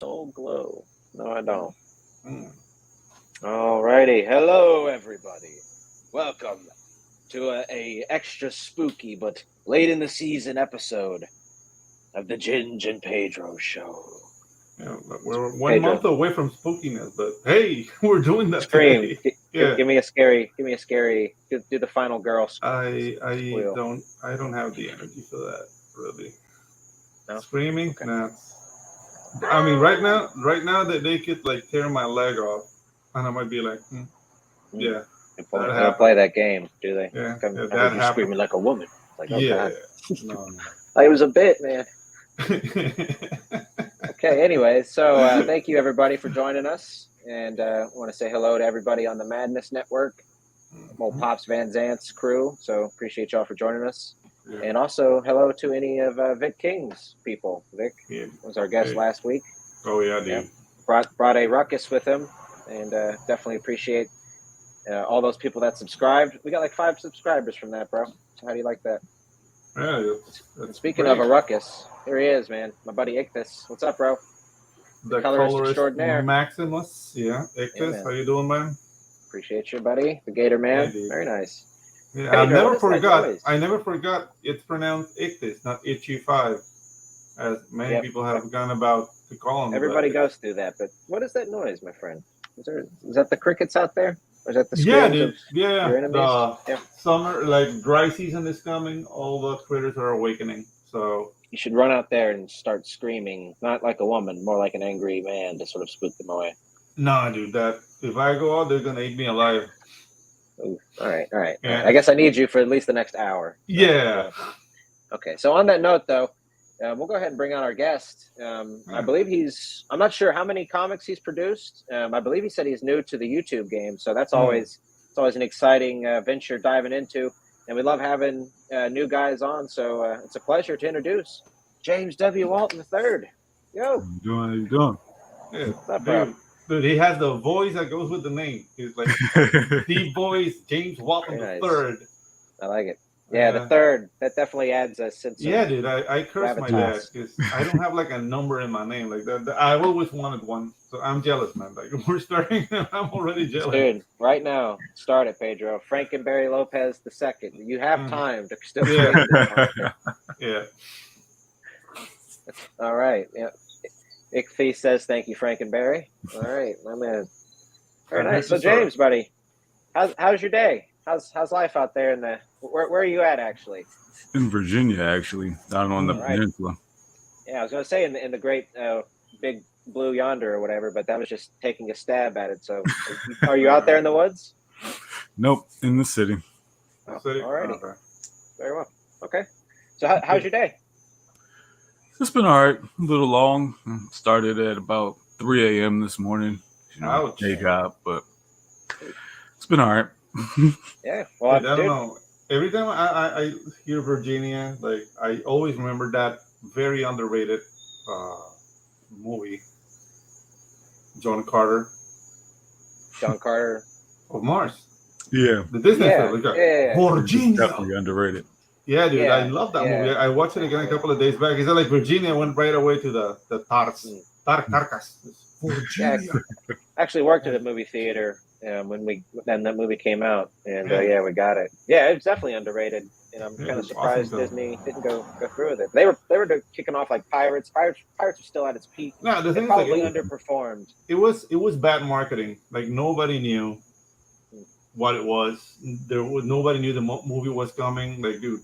Soul Glow. No, I don't. All righty. Hello, everybody. Welcome to a extra spooky but late in the season episode of the Ginge and Pedro show. Yeah, we're one month away from spookiness, but hey, we're doing that Scream. today. Give me a scary. Do the final girl. I don't have the energy for that, really. No? Screaming? Okay. Nah. I mean, right now that they could like tear my leg off, and I might be like, yeah. They don't play that game, do they? Yeah, that happened. Screaming like a woman. Like, oh, yeah. God. No. It was a bit, man. Okay, anyway, so thank you everybody for joining us, and I want to say hello to everybody on the Madness Network, old Pops Van Zant's crew, so appreciate y'all for joining us. Yeah. And also hello to any of Vic King's people. Vic was our guest last week. Oh yeah, dude. Yeah. Brought a ruckus with him, and definitely appreciate all those people that subscribed. We got like 5 subscribers from that, bro. So how do you like that? Yeah, that's Speaking of a ruckus, here he is, man. My buddy Ichthus. What's up, bro? The colorist extraordinaire. Maximus. Yeah, Ichthus. Yeah, how you doing, man? Appreciate you, buddy. The Gator Man. Yeah, very nice. Yeah, Pedro, I never forgot it's pronounced Ichthus, not Itchy5, as many people have gone about to call him. Everybody goes through that, but what is that noise, my friend? Is that the crickets out there? Or is that the screams of your enemies? The summer, like dry season is coming, all the critters are awakening. So you should run out there and start screaming, not like a woman, more like an angry man to sort of spook them away. No, dude, that if I go out, they're gonna eat me alive. Ooh, all right. Yeah. I guess I need you for at least the next hour. So, yeah. Okay. So on that note, though, we'll go ahead and bring on our guest. I believe I'm not sure how many comics he's produced. I believe he said he's new to the YouTube game. So that's always an exciting venture diving into. And we love having new guys on. So it's a pleasure to introduce James W. Walton III. Yo. How you doing? Yeah. What's up, bro? Dude, he has the voice that goes with the name. He's like the voice, James Walton III. I like it. Yeah, the third. That definitely adds a sense of dude, I curse my dad because I don't have like a number in my name like that. I always wanted one, so I'm jealous, man. Like we're starting, I'm already jealous. Dude, right now, start it, Pedro. Frankenberry Lopez II. You have time to still. Yeah. All right. Yeah. Ichthus says thank you, Frankenberry. All right, my man. Very nice. So James, buddy, how's your day? How's life out there in the where are you at actually? In Virginia, actually, down on the peninsula. Yeah, I was gonna say in the great big blue yonder or whatever, but that was just taking a stab at it. So are you out there in the woods? Nope, in the city. Oh, alrighty. Okay. Very well. Okay. So how's your day? It's been all right. A little long. Started at about 3 a.m. this morning. Day job, but it's been all right. Yeah. Well, I don't know. Every time I hear Virginia, like I always remember that very underrated movie, John Carter of Mars. Yeah. The Disney film. Virginia. Definitely underrated. Yeah, dude, I love that movie. I watched it again a couple of days back. It's like Virginia went right away to the Tarkas. Virginia. I actually worked at a movie theater when that movie came out, and we got it. Yeah, it's definitely underrated, and I'm kind of surprised Disney didn't go through with it. They were kicking off like Pirates. Pirates was still at its peak. No, the thing is, probably underperformed. It was bad marketing. Like nobody knew what it was. Nobody knew the movie was coming. Like, dude,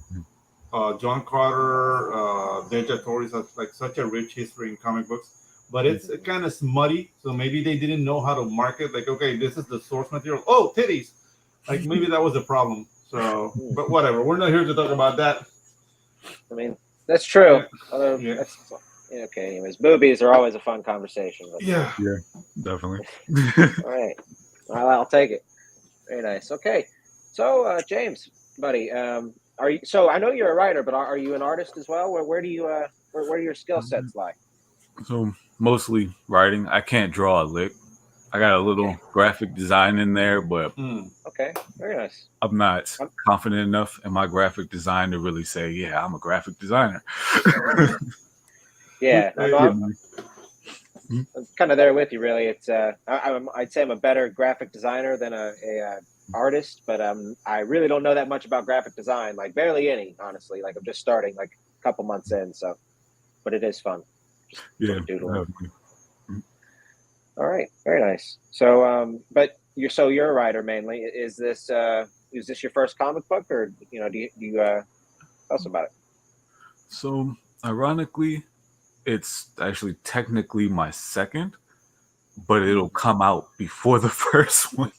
John Carter, Deja Torres has like such a rich history in comic books, but it's kind of smutty. So maybe they didn't know how to market. Like, okay, this is the source material. Oh, titties. Like maybe that was the problem. So, but whatever. We're not here to talk about that. I mean, that's true. Although, okay. Anyways, boobies are always a fun conversation. Yeah, definitely. All right. Well, I'll take it. Very nice. Okay, so James, buddy, are you? So I know you're a writer, but are you an artist as well? Where do you where do your skill sets lie? So mostly writing. I can't draw a lick. I got a little graphic design in there, but okay, very nice. I'm not confident enough in my graphic design to really say, yeah, I'm a graphic designer. Yeah. I'm kind of there with you, really. It's I'd say I'm a better graphic designer than a artist, but I really don't know that much about graphic design, like barely any, honestly. Like I'm just starting, like a couple months in, so. But it is fun. Just sort of doodling. All right, very nice. So, but you're a writer mainly. Is this your first comic book, or do you tell us about it? So, ironically, it's actually technically my second, but it'll come out before the first one.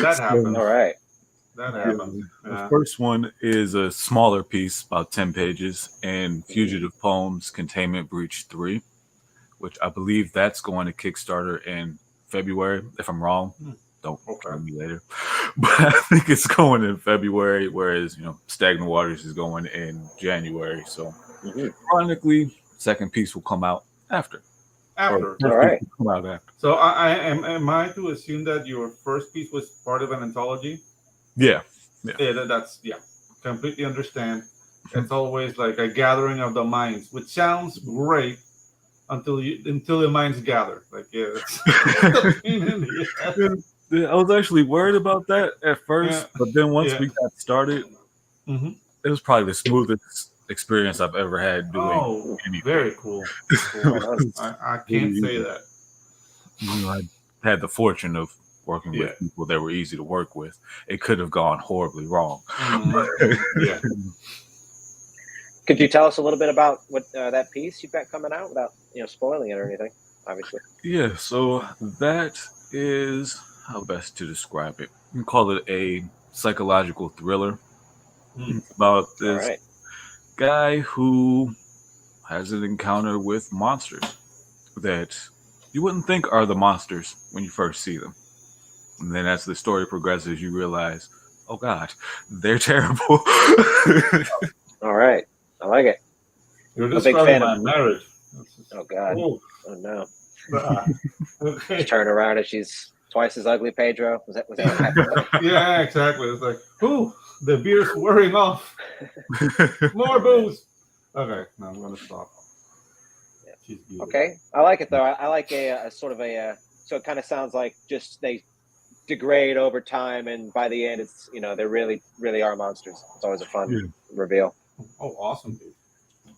That happens. All right. That happens. The first one is a smaller piece, about 10 pages, and Fugitive Poems Containment Breach 3, which I believe that's going to Kickstarter in February. If I'm wrong, don't try me later. But I think it's going in February, whereas, Stagnant Waters is going in January. So, ironically, second piece will come out after. All right. Come out after. So, am I to assume that your first piece was part of an anthology? Yeah. That's completely understand. It's always like a gathering of the minds, which sounds great until the minds gather. Like, that's the pain in the ass. I was actually worried about that at first, but then once we got started, it was probably the smoothest experience I've ever had doing anything. Very cool. I can't say that. I had the fortune of working with people that were easy to work with. It could have gone horribly wrong. Could you tell us a little bit about what that piece you've got coming out without spoiling it or anything, obviously? Yeah, so that is, how best to describe it? You can call it a psychological thriller about this guy who has an encounter with monsters that you wouldn't think are the monsters when you first see them. And then as the story progresses, you realize, oh God, they're terrible. All right. I like it. You're just a big fan of marriage. Oh God. Oh no. She's turning around and she's twice as ugly, Pedro. Was that what happened? Yeah, exactly. It's like, the beer's wearing off. More booze. Okay, no, I'm gonna stop. Okay, I like it though. I like a sort of a so it kind of sounds like just they degrade over time, and by the end, it's they really are monsters. It's always a fun reveal. Oh, awesome, dude!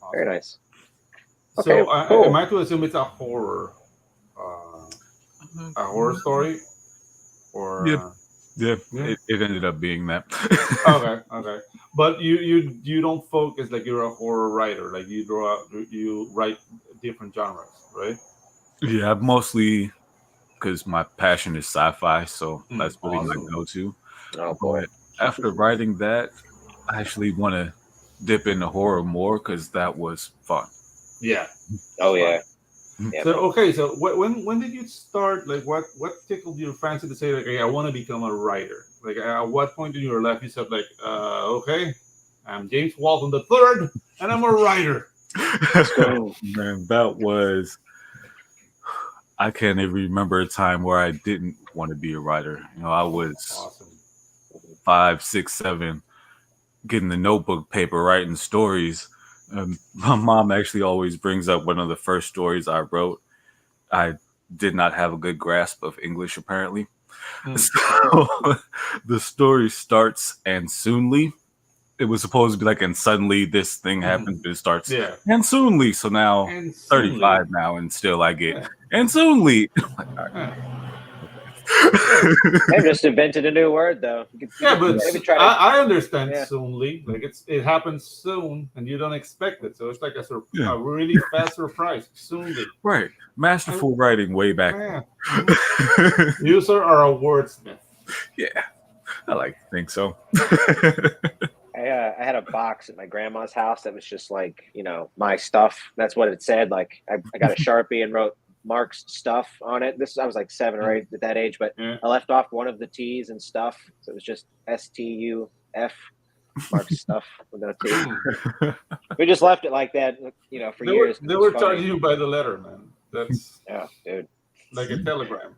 Awesome. Very nice. Okay, so cool. Am I to assume it's a horror story, or it ended up being that. Okay. But you don't focus like you're a horror writer, like you write different genres, right? Yeah, mostly because my passion is sci-fi, so that's really my go-to. Oh boy! But after writing that, I actually want to dip into horror more because that was fun. Yeah. Oh yeah. So when did you start? Like, what tickled your fancy to say, like, hey, I want to become a writer? Like, at what point in your life you said, like, okay, I'm James Walton III, and I'm a writer? Man, that was, I can't even remember a time where I didn't want to be a writer. I was 5, 6, 7, getting the notebook paper, writing stories. My mom actually always brings up one of the first stories I wrote. I did not have a good grasp of English, apparently. So the story starts, and soonly, it was supposed to be like, and suddenly this thing happens, but it starts, and soonly. So now, 35 now, and still I get, and soonly. They've just invented a new word, though. I understand soonly. Like it happens soon, and you don't expect it. So it's like a really fast surprise. Soonly, right? Masterful writing way back. You sir are a wordsmith. Yeah, I like to think so. I had a box at my grandma's house that was just like my stuff. That's what it said. Like I got a Sharpie and wrote Mark's stuff on it. I was like 7 or 8 at that age, but I left off one of the T's and stuff, so it was just STUF, Mark's stuff with no T. We just left it like that, for years. They were charging you by the letter, man. That's dude, like a telegram.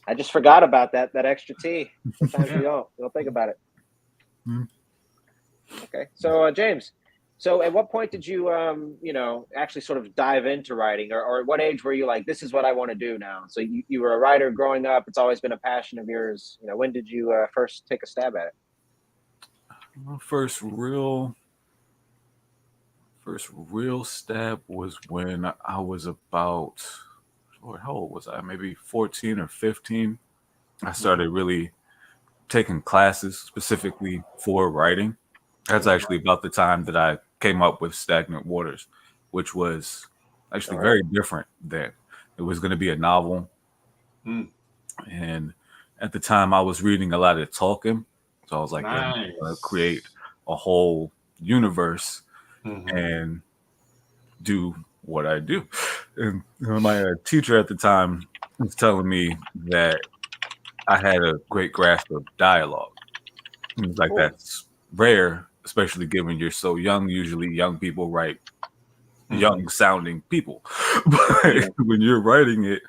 I just forgot about that extra T. Sometimes you don't think about it. Okay, so James, So at what point did you, actually sort of dive into writing, or what age were you like, this is what I want to do now? So you were a writer growing up. It's always been a passion of yours. When did you first take a stab at it? My first real stab was when I was about, Lord, how old was I? Maybe 14 or 15. I started really taking classes specifically for writing. That's actually about the time that I came up with Stagnant Waters, which was actually very different then. It was going to be a novel. And at the time I was reading a lot of Tolkien. So I was like, yeah, I'm going to create a whole universe and do what I do. And my teacher at the time was telling me that I had a great grasp of dialogue. He was like, that's rare, especially given you're so young. Usually young people write young sounding people. But when you're writing it,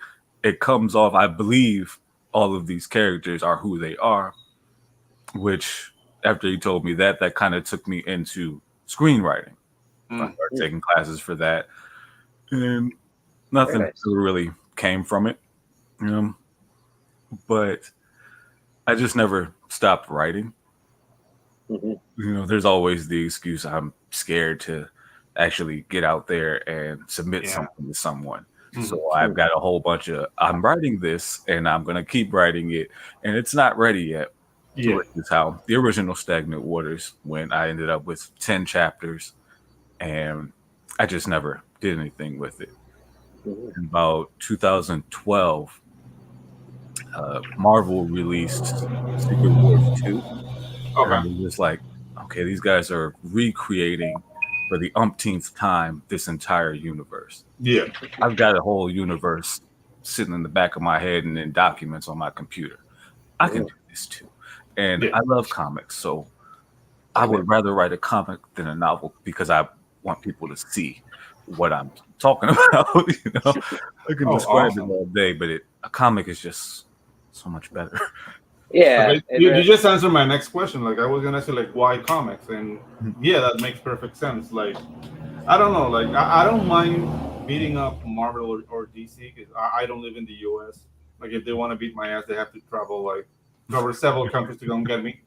it comes off, I believe all of these characters are who they are, which after he told me that kind of took me into screenwriting. I started taking classes for that, and nothing really came from it. But I just never stopped writing. There's always the excuse I'm scared to actually get out there and submit something to someone. So I've got a whole bunch of, I'm writing this and I'm going to keep writing it and it's not ready yet. Which is how the original Stagnant Waters, when I ended up with 10 chapters and I just never did anything with it. In about 2012, Marvel released Secret Wars 2. And I was just like, okay, these guys are recreating for the umpteenth time this entire universe. I've got a whole universe sitting in the back of my head and in documents on my computer. I can do this too. And I love comics, so I would rather write a comic than a novel because I want people to see what I'm talking about. I can describe it all day, but a comic is just so much better. Yeah, you just answered my next question. Like I was gonna say, like, why comics? And yeah, that makes perfect sense. Like, I don't know, like I don't mind beating up Marvel or DC because I don't live in the U.S. Like if they want to beat my ass, they have to travel cover several countries to come get me.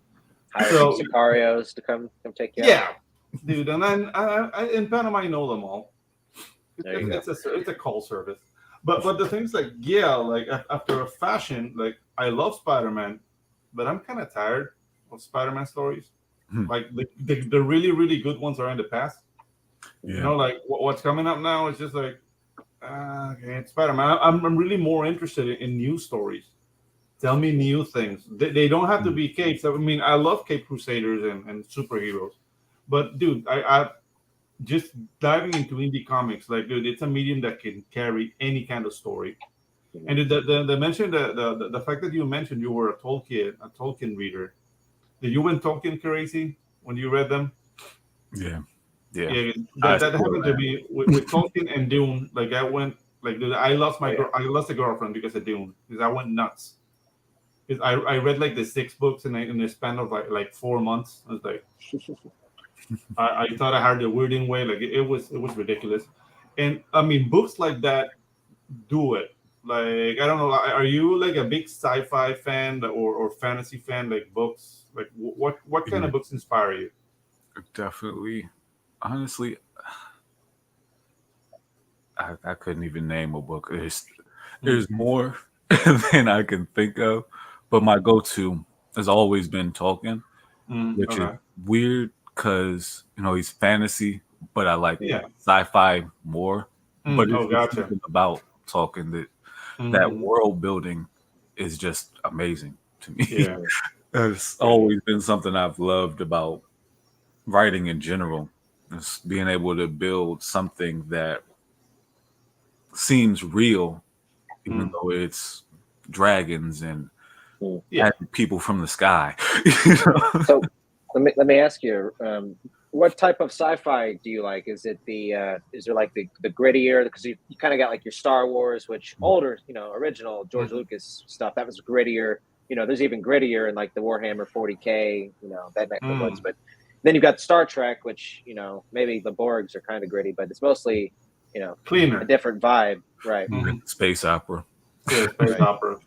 Hire some sicarios to come take you out. Yeah, dude. And then I in Panama, I know them all. It's a call service. But the things like after a fashion, like I love Spider-Man, but I'm kind of tired of Spider-Man stories. Like the really, really good ones are in the past. Like what's coming up now is just like, okay, it's Spider-Man. I'm really more interested in new stories. Tell me new things. They don't have to be capes. I mean, I love Cape Crusaders and superheroes. But dude, I just diving into indie comics, like dude, it's a medium that can carry any kind of story. And the mention the fact that you mentioned you were a Tolkien reader. Did you went Tolkien crazy when you read them? Yeah. That happened to me with Tolkien and Dune. Like I went, like dude, I lost a girlfriend because of Dune. Because I went nuts. Because I read like the 6 books in the span of like 4 months. I was like, I thought I had the wording way. Like it was ridiculous. And I mean, books like that do it. Like I don't know. Are you like a big sci-fi fan or fantasy fan? Like books. Like what kind of books inspire you? Definitely. Honestly, I couldn't even name a book. There's more than I can think of, but my go-to has always been Tolkien, which is weird because he's fantasy, but I like sci-fi more. But it's something about Tolkien that world building is just amazing to me. It's always been something I've loved about writing in general. It's being able to build something that seems real, even though it's dragons and people from the sky. So let me ask you, what type of sci-fi do you like? Is it is there like the grittier? Because you kind of got like your Star Wars, which older, original George Lucas stuff, that was grittier. There's even grittier in like the Warhammer 40K, that neck of the woods. But Then you've got Star Trek, which, you know, maybe the Borgs are kind of gritty, but it's mostly, you know, cleaner, a different vibe, right? Space opera. Yeah, space opera.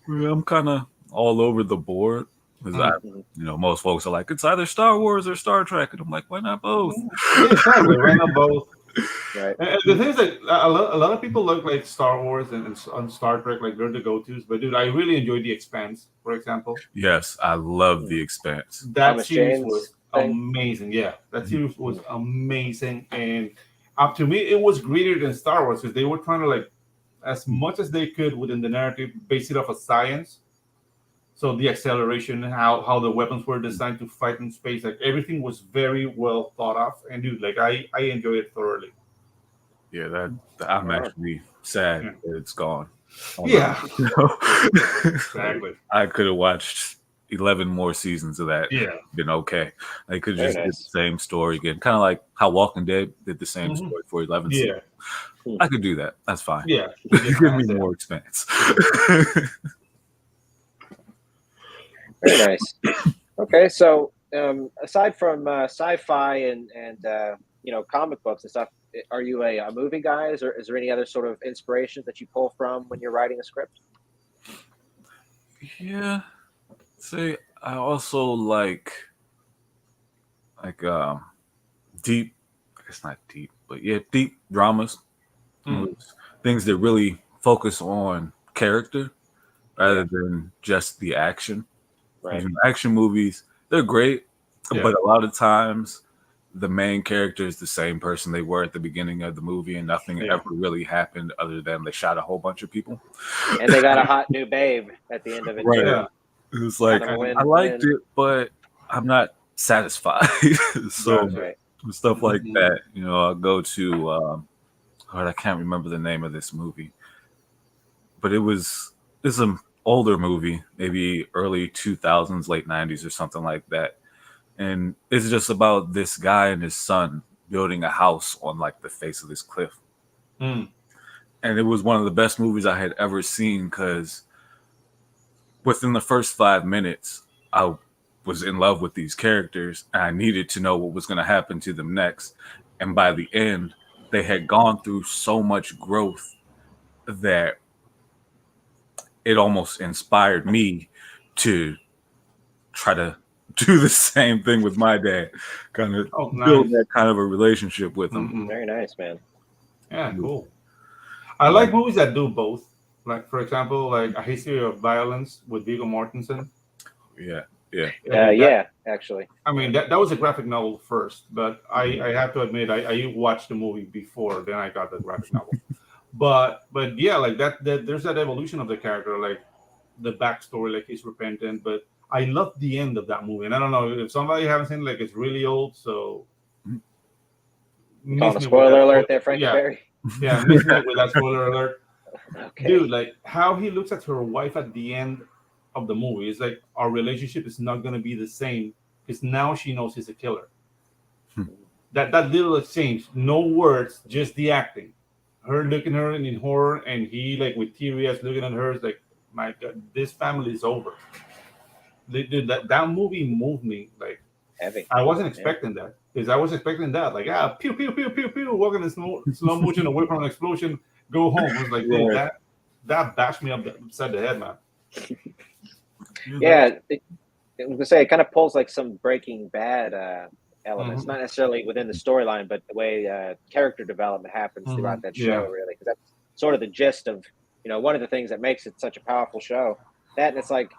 Yeah, I'm kind of all over the board because you know, most folks are like, it's either Star Wars or Star Trek, and I'm like, why not both? Yeah, exactly. Why not both? Right. And the thing is that a lot of people look like Star Wars and Star Trek, like they're the go-tos. But dude, I really enjoyed The Expanse, for example. Yes, I love The Expanse. That Thomas series Jane's was thing. amazing. Yeah, that series was amazing, and up to me, it was greater than Star Wars because they were trying to, like, as much as they could within the narrative, base it off of science. So the acceleration, how the weapons were designed to fight in space, like everything was very well thought of. And dude, like I enjoyed it thoroughly. Yeah, that I'm actually sad that it's gone. Yeah, exactly. I could have watched 11 more seasons of that. Yeah, been okay. They could just Very did nice. the same story again, kind of like how Walking Dead did the same story for 11 seasons. I could do that. That's fine. Yeah, Give me more Expanse. Very nice. Okay, so aside from sci-fi and you know, comic books and stuff, are you a movie guy? Is there any other sort of inspirations that you pull from when you're writing a script? Yeah. See, I also like deep. I guess not deep, but yeah, deep dramas. Things that really focus on character rather than just the action. Right. Action movies, they're great, but a lot of times the main character is the same person they were at the beginning of the movie, and nothing ever really happened other than they shot a whole bunch of people. And they got a hot new babe at the end of it. Right. Too. Yeah. It was like, I liked it, but I'm not satisfied. So stuff like that, you know, I'll go to, I can't remember the name of this movie, but it's an older movie, maybe early 2000s, late 90s or something like that. And it's just about this guy and his son building a house on like the face of this cliff. And it was one of the best movies I had ever seen because within the first 5 minutes, I was in love with these characters and I needed to know what was going to happen to them next. And by the end, they had gone through so much growth that it almost inspired me to try to do the same thing with my dad, kind of build that kind of a relationship with him. Very nice, man. Yeah, cool. I like movies that do both. Like, for example, like A History of Violence with Viggo Mortensen. Yeah, actually. I mean, that was a graphic novel first, but I have to admit, I watched the movie before, then I got the graphic novel. But yeah, like that there's that evolution of the character, like the backstory, like he's repentant. But I love the end of that movie, and I don't know if somebody haven't seen it, like it's really old, so. On a spoiler alert there, Frank Perry. Yeah, miss me with that spoiler alert. Okay. Dude, like how he looks at her wife at the end of the movie is like our relationship is not going to be the same because now she knows he's a killer. That little exchange, no words, just the acting. Her looking at her in horror, and he like with teary eyes looking at her. It's like, my God, this family is over. Dude, that movie moved me like heavy. I wasn't expecting that because I was expecting that like pew pew pew pew pew walking in slow motion away from an explosion, go home. I was like, dude, that bashed me upside the head, man. Yeah, I was gonna say it kind of pulls like some Breaking Bad elements, not necessarily within the storyline, but the way character development happens throughout that show, really, because that's sort of the gist of, you know, one of the things that makes it such a powerful show. That, and it's like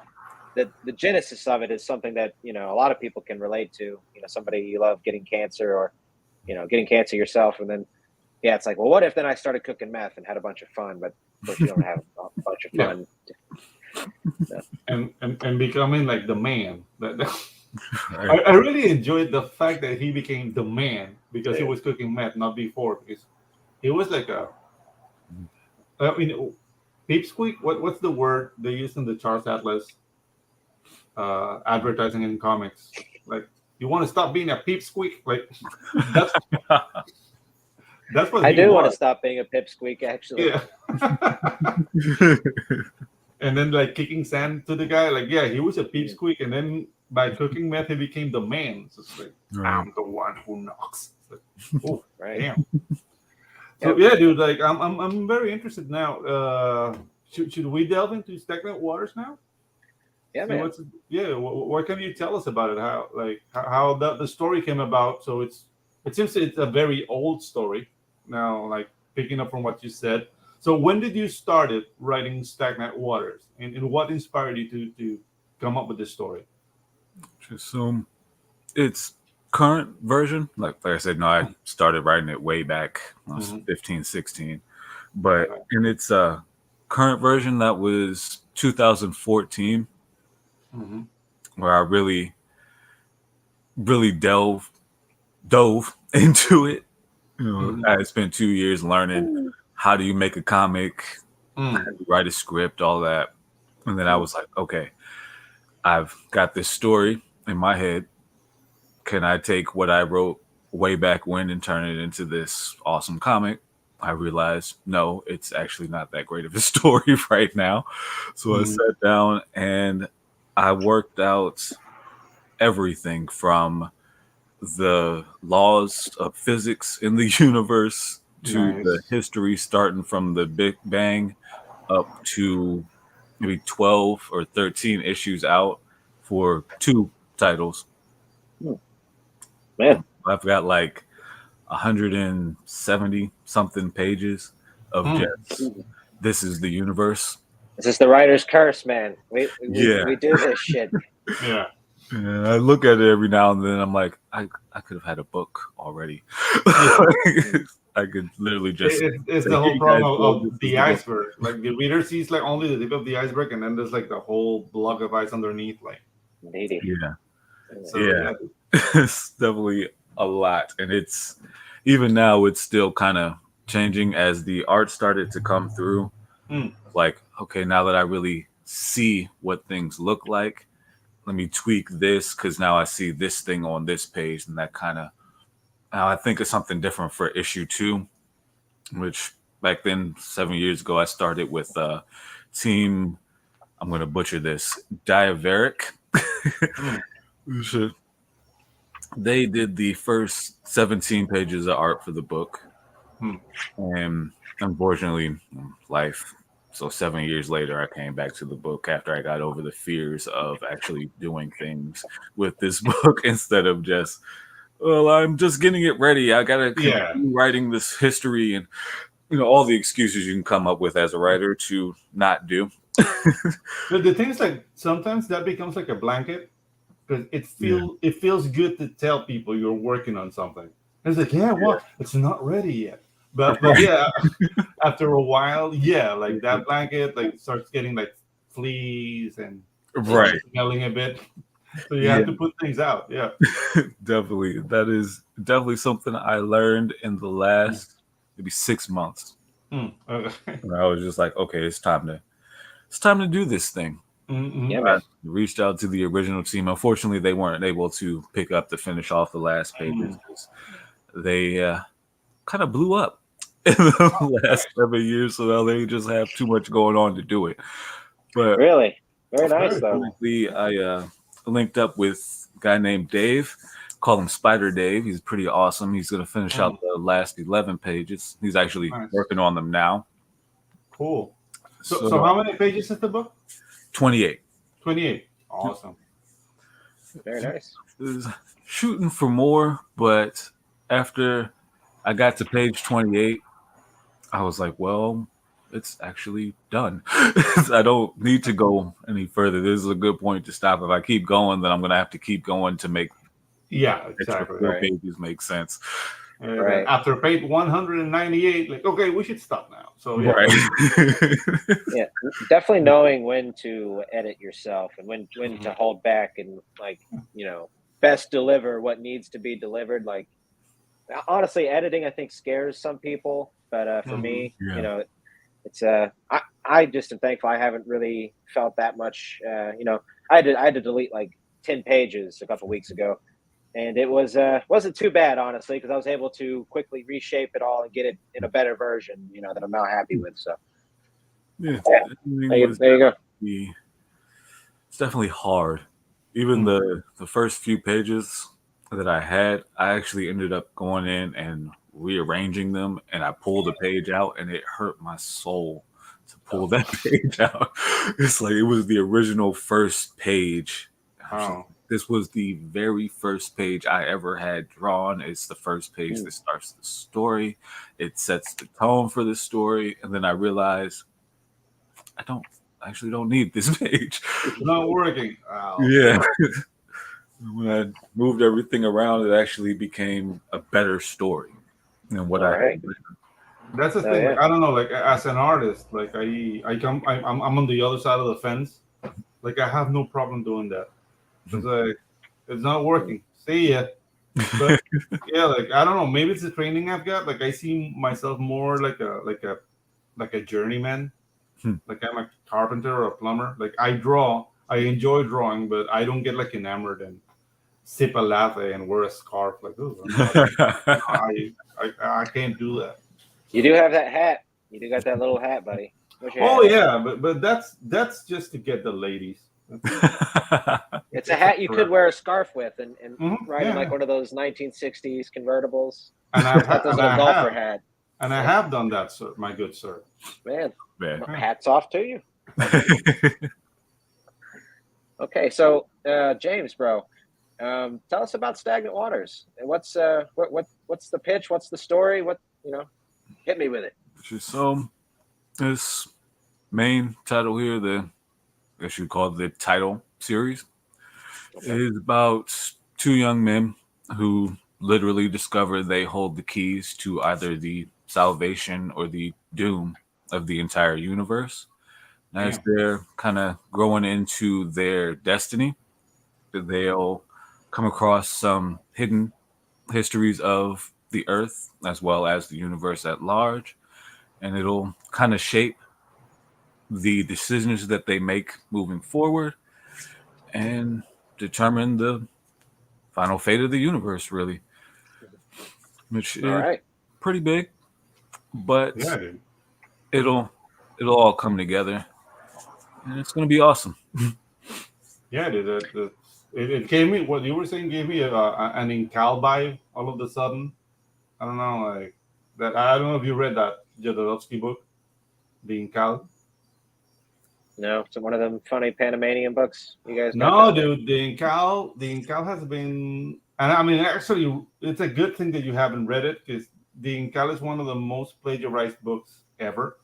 the genesis of it is something that, you know, a lot of people can relate to. You know, somebody you love getting cancer, or, you know, getting cancer yourself, and then it's like, well, what if then I started cooking meth and had a bunch of fun? But of course, you don't have a bunch of fun. And becoming like the man. I really enjoyed the fact that he became the man because he was cooking meth, not before, because he was like I mean, pipsqueak. What's the word they use in the Charles Atlas advertising in comics? Like, you want to stop being a pipsqueak? Like, that's what I do want to stop being a pipsqueak, actually. Yeah. And then like kicking sand to the guy, like he was a pipsqueak, and then by cooking meth, he became the man. So it's like, I'm the one who knocks. It's like, oh, damn. So yeah, dude, like I'm very interested now. Should we delve into stagnant waters now? Yeah, so man. What can you tell us about it? How the story came about? So it seems it's a very old story now. Like picking up from what you said. So when did you started writing Stagnant Waters, and what inspired you to come up with this story? So it's current version. Like I said, no, I started writing it way back when I was 15, 16. But in its current version, that was 2014, where I really, really dove into it. I spent 2 years learning how do you make a comic, how do you write a script, all that. And then I was like, okay, I've got this story in my head. Can I take what I wrote way back when and turn it into this awesome comic? I realized, no, it's actually not that great of a story right now. So I sat down and I worked out everything from the laws of physics in the universe to the history starting from the Big Bang up to maybe 12 or 13 issues out for 2 titles. Man, I've got like 170 something pages of just this is the universe. This is the writer's curse, man. We do this shit. Yeah. And I look at it every now and then. I'm like, I could have had a book already. I could literally just. It's the whole problem of the iceberg. Like the reader sees like only the tip of the iceberg, and then there's like the whole block of ice underneath. Like, yeah, so, yeah. It's definitely a lot, and it's even now it's still kind of changing as the art started to come through. Like, okay, now that I really see what things look like, let me tweak this because now I see this thing on this page, and that kind of now I think of something different for issue 2, which back then 7 years ago I started with team. I'm going to butcher this. Diaveric. They did the first 17 pages of art for the book, and unfortunately, life. So 7 years later, I came back to the book after I got over the fears of actually doing things with this book instead of just, well, I'm just getting it ready. I gotta continue writing this history and all the excuses you can come up with as a writer to not do. But the thing is, like sometimes that becomes like a blanket because it feels good to tell people you're working on something. And it's like, well, it's not ready yet. But yeah, after a while, like that blanket like starts getting like fleas and smelling a bit. So you have to put things out. Yeah. Definitely. That is definitely something I learned in the last maybe 6 months. And I was just like, okay, it's time to do this thing. Yeah, man. I reached out to the original team. Unfortunately, they weren't able to pick up to finish off the last pages. They kind of blew up in the last 7 years, so now they just have too much going on to do it. But really, very nice though. I linked up with a guy named Dave. Call him Spider Dave. He's pretty awesome. He's going to finish out the last 11 pages. He's actually working on them now. Cool. So how many pages is the book? 28. 28. Awesome. Very nice. Shooting for more, but after I got to page 28, I was like, well, it's actually done. I don't need to go any further. This is a good point to stop. If I keep going, then I'm going to have to keep going to make exactly 4 pages make sense. Right. After page 198, like, okay, we should stop now. So yeah, definitely knowing when to edit yourself and when to hold back and best deliver what needs to be delivered. Like, honestly, editing I think scares some people, but for me, it's I just am thankful I haven't really felt that much. I had to delete like 10 pages a couple weeks ago. And it wasn't too bad, honestly, because I was able to quickly reshape it all and get it in a better version, that I'm now happy with. So, there you go. It's definitely hard even the first few pages that I had, I actually ended up going in and rearranging them, and I pulled a page out, and it hurt my soul to pull that page out. It's like it was the original first page. Oh. This was the very first page I ever had drawn. It's the first page that starts the story. It sets the tone for the story, and then I realized I don't need this page. It's not working. Oh. Yeah. When I moved everything around, it actually became a better story than what I had. That's the thing. Like, I don't know. Like as an artist, like I'm on the other side of the fence. Like I have no problem doing that. It's like it's not working. See ya. But yeah, like I don't know. Maybe it's the training I've got. Like I see myself more like a journeyman. Like I'm a carpenter or a plumber. Like I draw. I enjoy drawing, but I don't get like enamored and sip a latte and wear a scarf. Like, I can't do that. You do have that hat. You do got that little hat, buddy. Oh yeah, but that's just to get the ladies. It's a hat you could wear a scarf with and ride in like one of those 1960s convertibles. And I have a golfer hat. And I have done that, sir, my good sir. Man. Hats off to you. Okay, so James, bro, tell us about Stagnant Waters. And what's the pitch? What's the story? Hit me with it. So this main title here, I guess you call it the title series, is about two young men who literally discover they hold the keys to either the salvation or the doom of the entire universe. As they're kind of growing into their destiny, they'll come across some hidden histories of the Earth as well as the universe at large, and it'll kind of shape the decisions that they make moving forward and determine the final fate of the universe, really. Which is pretty big, but it'll all come together. And it's going to be awesome. Yeah, it gave me what you were saying. Gave me an Incal vibe all of a sudden. I don't know, like that. I don't know if you read that Jodorowsky book, the Incal. No, it's one of them funny Panamanian books. You guys? No, dude. The Incal has been, and I mean, actually, it's a good thing that you haven't read it because the Incal is one of the most plagiarized books ever.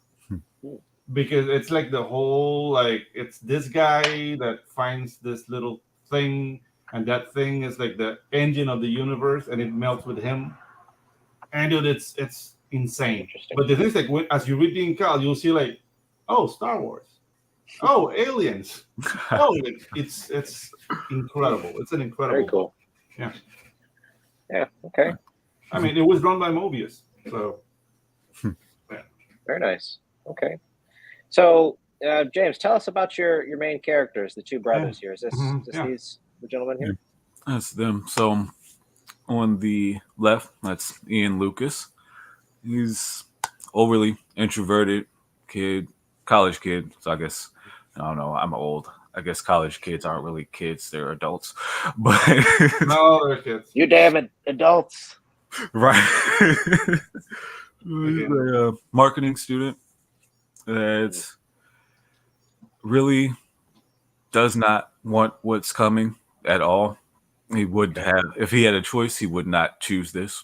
Because it's like the whole, like, it's this guy that finds this little thing, and that thing is like the engine of the universe, and it melts with him. And dude, it's insane. But the thing is, like, as you read the Incal, you'll see like, oh, Star Wars, oh, aliens, oh, it's incredible. It's an incredible. Very cool. Yeah. Yeah. Okay. I mean, it was drawn by Mobius, so. Yeah. Very nice. Okay. So, James, tell us about your main characters, the two brothers here. Is this these the gentlemen here? That's them. So, on the left, that's Ian Lucas. He's overly introverted kid, college kid. So I guess, I don't know, I'm old. I guess college kids aren't really kids; they're adults. But no, they're kids. You damn adults, right? He's a marketing student that really does not want what's coming at all. He would have, if he had a choice, he would not choose this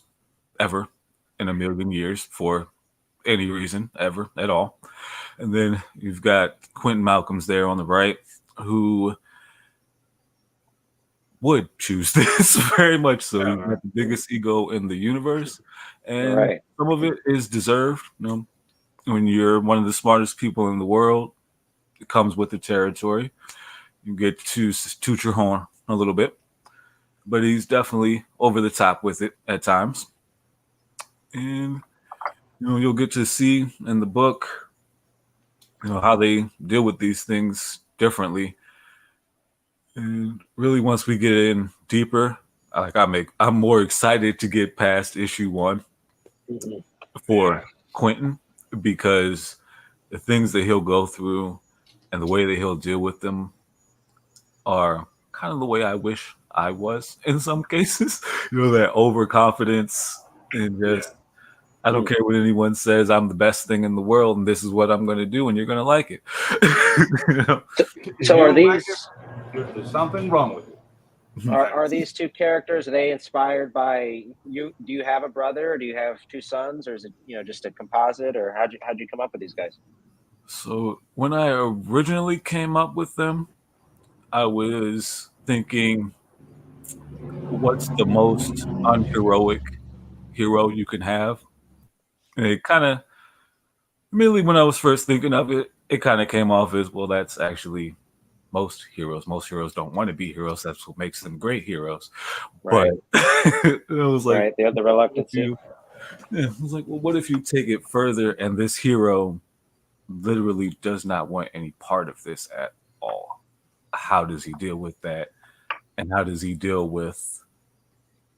ever in a million years for any reason ever at all. And then you've got Quentin Malcolm's there on the right, who would choose this very much so. He's got the biggest ego in the universe, and some of it is deserved. You know, when you're one of the smartest people in the world, it comes with the territory. You get to toot your horn a little bit, but he's definitely over the top with it at times. And you'll get to see in the book, how they deal with these things differently. And really, once we get in deeper, I'm more excited to get past issue 1 for Quentin, because the things that he'll go through and the way that he'll deal with them are kind of the way I wish I was in some cases. That overconfidence and just I don't care what anyone says. I'm the best thing in the world, and this is what I'm going to do, and you're going to like it. So are these? There's something wrong with it. Are these two characters? Are they inspired by you? Do you have a brother? Or do you have two sons, or is it just a composite? Or how'd you come up with these guys? So when I originally came up with them, I was thinking, what's the most unheroic hero you can have? And it kind of, immediately when I was first thinking of it, it kind of came off as, well, that's actually most heroes. Most heroes don't want to be heroes. That's what makes them great heroes. Right. But it was like, right, they have the reluctance. I was like, well, what if you take it further and this hero literally does not want any part of this at all? How does he deal with that? And how does he deal with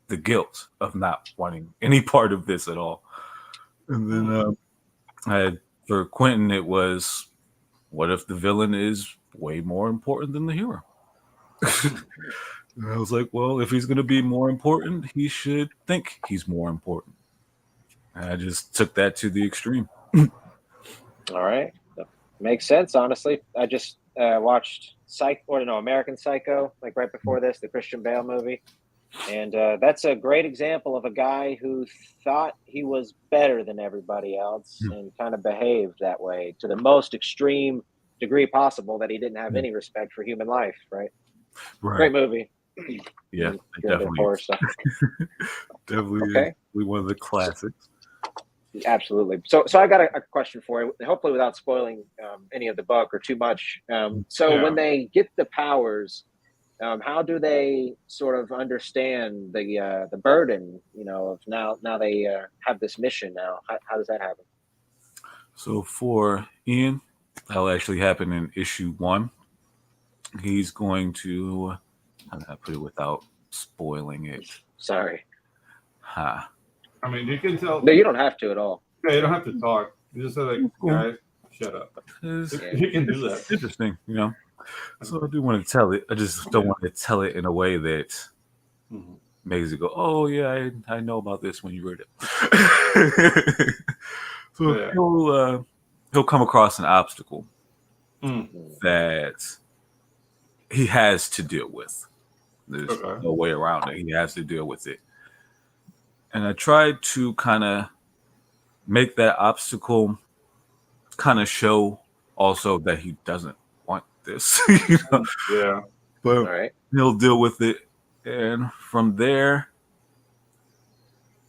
the guilt of not wanting any part of this at all? And then for Quentin, it was, what if the villain is way more important than the hero? And I was like, well, if he's going to be more important, he should think he's more important. And I just took that to the extreme. All right. Makes sense, honestly. I just watched American Psycho, like right before this, the Christian Bale movie. And that's a great example of a guy who thought he was better than everybody else and kind of behaved that way to the most extreme degree possible, that he didn't have any respect for human life, right? Great movie. Yeah, definitely. Definitely one of the classics. Absolutely. So I got a question for you, hopefully without spoiling any of the book or too much. When they get the powers, how do they sort of understand the burden, of now they have this mission now? How does that happen? So for Ian, that'll actually happen in issue 1. He's going to, how do I put it without spoiling it? Sorry. I mean, you can tell. No, you don't have to at all. Yeah, you don't have to talk. You just say, like, guys, shut up. You can do that. Interesting, So I do want to tell it. I just don't want to tell it in a way that makes it go, oh, yeah, I know about this when you read it. So he'll come across an obstacle that he has to deal with. There's no way around it. He has to deal with it. And I tried to kind of make that obstacle kind of show also that he doesn't want this. Yeah. But he'll deal with it. And from there,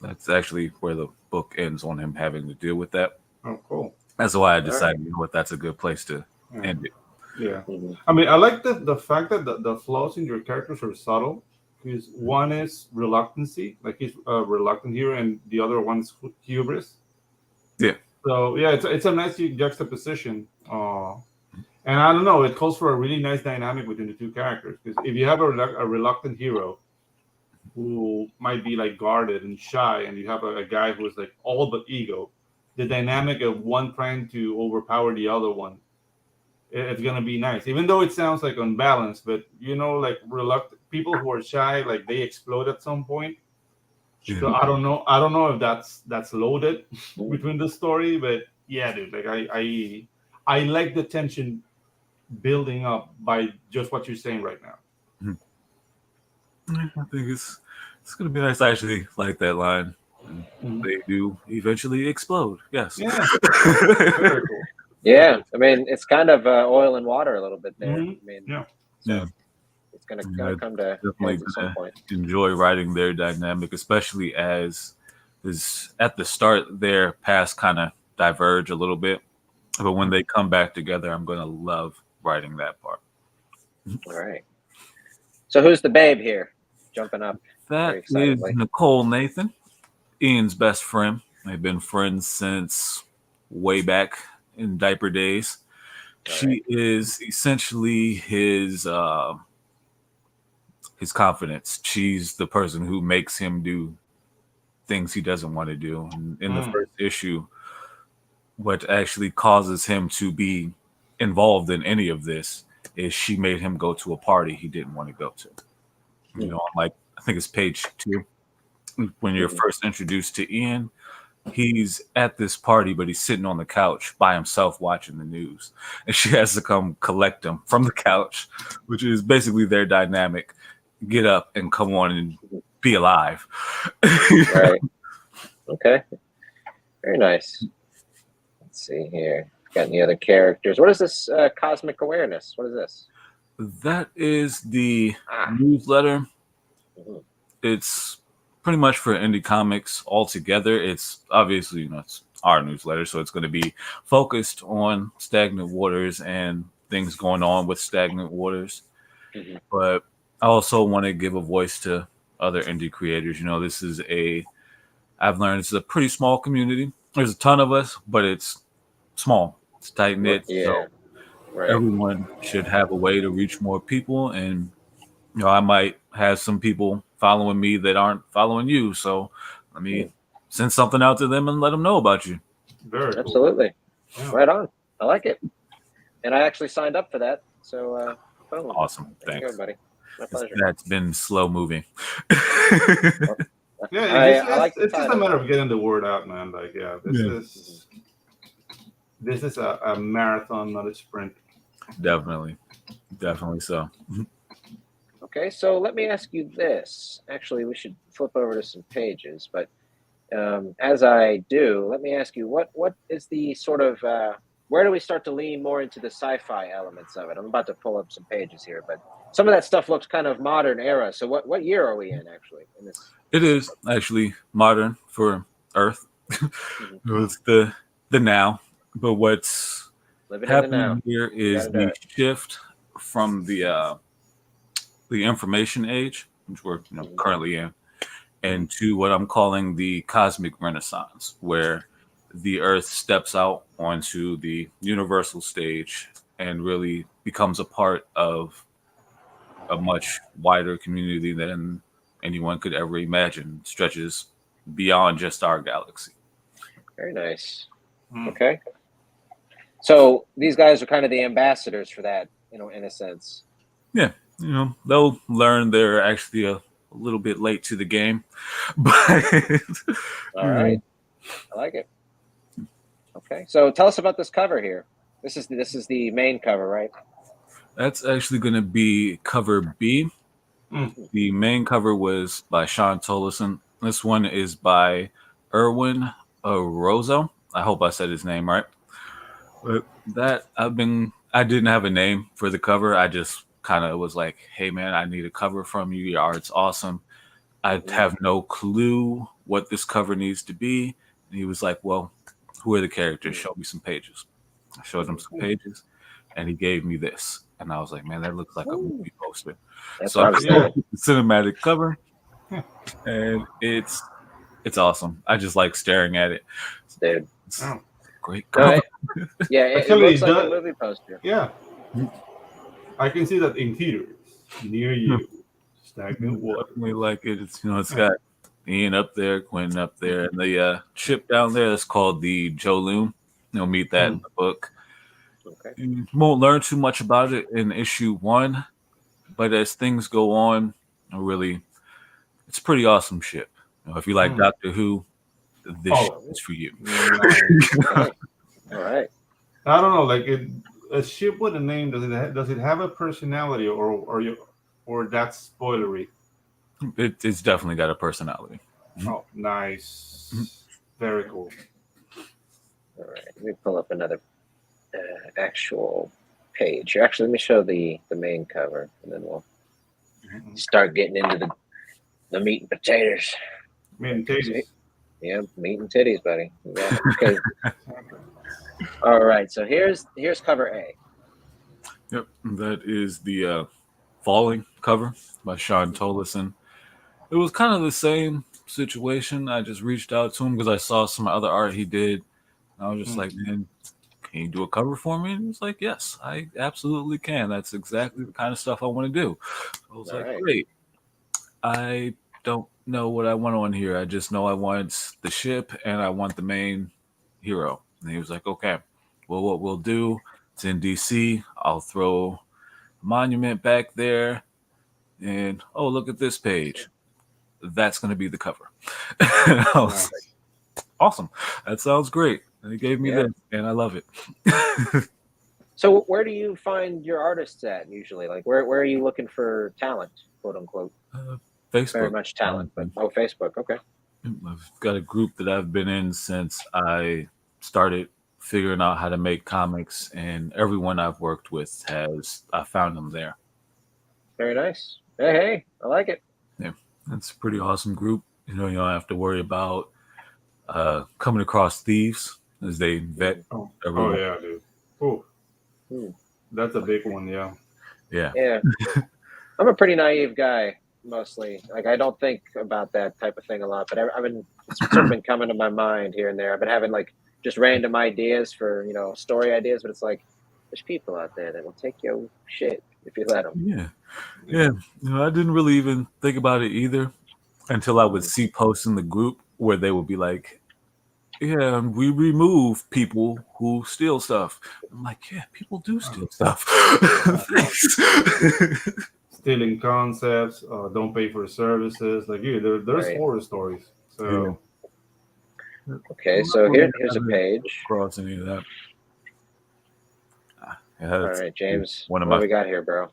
that's actually where the book ends, on him having to deal with that. Oh, cool. That's why I decided, that's a good place to end it. Yeah. I mean, I like the fact that the flaws in your characters are subtle. Because one is reluctancy, like he's a reluctant hero, and the other one's hubris. Yeah. So yeah, it's a nice juxtaposition. And I don't know, it calls for a really nice dynamic between the two characters. Because if you have a reluctant hero who might be like guarded and shy, and you have a guy who is like all but ego, the dynamic of one trying to overpower the other one, it's gonna be nice. Even though it sounds like unbalanced, but like reluctant people who are shy, like they explode at some point. Yeah. So I don't know if that's loaded between the story, but yeah, dude, like I like the tension building up by just what you're saying right now. I think it's gonna be nice. I actually like that line. They do eventually explode. Yes. Yeah. Very cool. Yeah, I mean, it's kind of oil and water a little bit there. I mean, it's going to come to heads at some point. Enjoy writing their dynamic, especially as at the start their paths kind of diverge a little bit, but when they come back together, I'm going to love writing that part. All right. So who's the babe here? Jumping up. That is Nicole Nathan, Ian's best friend. They've been friends since way back in diaper days. She is essentially his confidence. She's the person who makes him do things he doesn't want to do. And in the first issue, what actually causes him to be involved in any of this is she made him go to a party he didn't want to go to. You know, like I think it's page 2 when you're first introduced to Ian. He's at this party, but he's sitting on the couch by himself watching the news, and she has to come collect him from the couch, which is basically their dynamic. Get up and come on and be alive. Right. Okay. Very nice. Let's see here. Got any other characters? What is this Cosmic Awareness? What is this? That is the newsletter. It's pretty much for indie comics altogether. It's obviously, you know, it's our newsletter, so it's going to be focused on Stagnant Waters and things going on with Stagnant Waters. But I also want to give a voice to other indie creators. You know, I've learned it's a pretty small community. There's a ton of us, but it's small. It's tight knit. Yeah. So everyone should have a way to reach more people. And, you know, I might have some people following me that aren't following you. So let me send something out to them and let them know about you. Very cool. Absolutely. Yeah. Right on. I like it. And I actually signed up for that. So, boom. Awesome. Thanks. Thank you, buddy. My pleasure. That's been slow moving. Yeah, it's just a matter of getting the word out, man. Like, this is a marathon, not a sprint. Definitely so. Okay, so let me ask you this. Actually, we should flip over to some pages, but as I do, let me ask you, what is the sort of, where do we start to lean more into the sci-fi elements of it? I'm about to pull up some pages here, but some of that stuff looks kind of modern era. So what year are we in, actually? It is actually modern for Earth. It's the now. But what's happening here is the shift from the information age, which we're currently in, and to what I'm calling the cosmic renaissance, where the Earth steps out onto the universal stage and really becomes a part of a much wider community than anyone could ever imagine. Stretches beyond just our galaxy. Very nice. Okay. So these guys are kind of the ambassadors for that, in a sense. Yeah. They'll learn they're actually a little bit late to the game. But all right. I like it. Okay. So tell us about this cover here. This is the main cover, right? That's actually going to be cover B. The main cover was by Sean Tolleson. This one is by Erwin Rozo. I hope I said his name right. But I didn't have a name for the cover. I just kind of was like, hey man, I need a cover from you. Your art's awesome. I have no clue what this cover needs to be. And he was like, well, who are the characters? Show me some pages. I showed him some pages and he gave me this. And I was like, man, that looks like a movie poster. So I showed the cinematic cover and it's awesome. I just like staring at it. Dude. Great cover. Yeah, it looks like a movie poster. Yeah. I can see that in theaters near you. Stagnant Water. Definitely like it. It's got Ian up there, Quinn up there, and the ship down there that's called the Jolune. You'll meet that in the book. Okay. You won't learn too much about it in issue 1, but as things go on, it's pretty awesome ship. If you like Doctor Who, this ship is for you. All right. I don't know, like a ship with a name, does it have a personality or that's spoilery? It's definitely got a personality. Oh, nice. Very cool. All right. Let me pull up another actual page here. Actually, let me show the main cover, and then we'll start getting into the meat and potatoes. Meat and titties. Yeah, meat and titties, buddy. Yeah. Okay. All right. So here's cover A. Yep, that is the Falling cover by Sean Tolleson. It was kind of the same situation. I just reached out to him because I saw some other art he did. I was just like, man, can you do a cover for me? And he was like, yes, I absolutely can. That's exactly the kind of stuff I want to do. I was great. I don't know what I want on here. I just know I want the ship and I want the main hero. And he was like, okay, well, what we'll do, it's in DC. I'll throw monument back there, and oh, look at this page. That's going to be the cover. I was like, awesome. That sounds great. And he gave me this, and I love it. So where do you find your artists at usually? Like where are you looking for talent, quote unquote? Facebook. Very much talent, but Facebook. Okay. I've got a group that I've been in since I started figuring out how to make comics, and everyone I've worked with I found them there. Very nice. Hey, I like it. Yeah, it's a pretty awesome group. You don't have to worry about coming across thieves as they vet everyone. Oh yeah, dude. Oh, that's a big one. Yeah. Yeah. I'm a pretty naive guy mostly. Like I don't think about that type of thing a lot, but it's sort of been coming to my mind here and there. I've been having like just random ideas for story ideas, but it's like there's people out there that will take your shit if you let them. Yeah. I didn't really even think about it either until I would see posts in the group where they would be like, yeah, we remove people who steal stuff. I'm like, yeah, people do steal stuff. Thanks. Stealing concepts, don't pay for services. Like, there's horror stories. So, okay, so here's a page. Cross any of that. All right, James. What do we got here, bro?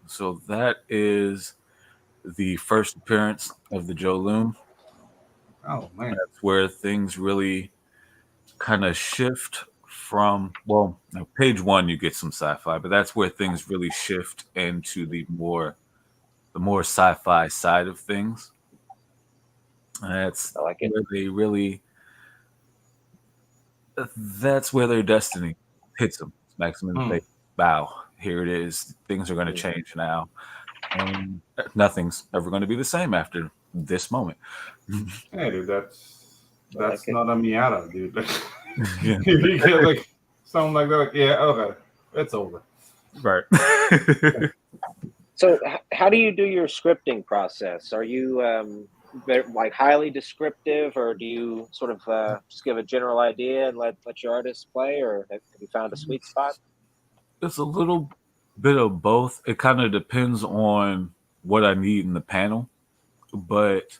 So that is the first appearance of the Joe Loom. Oh man, that's where things really kind of shift from. Page 1 you get some sci-fi, but that's where things really shift into the more sci-fi side of things. That's where they really. That's where their destiny hits them. Smacks them in the face. Bow. Here it is. Things are going to change now, and nothing's ever going to be the same after this moment. Hey, dude, that's not a Miata, dude. Yeah. You get like something like that. Like, yeah, okay, it's over. Right. So, how do you do your scripting process? Are you like highly descriptive, or do you sort of just give a general idea and let your artists play, or have you found a sweet spot? It's a little bit of both. It kind of depends on what I need in the panel, but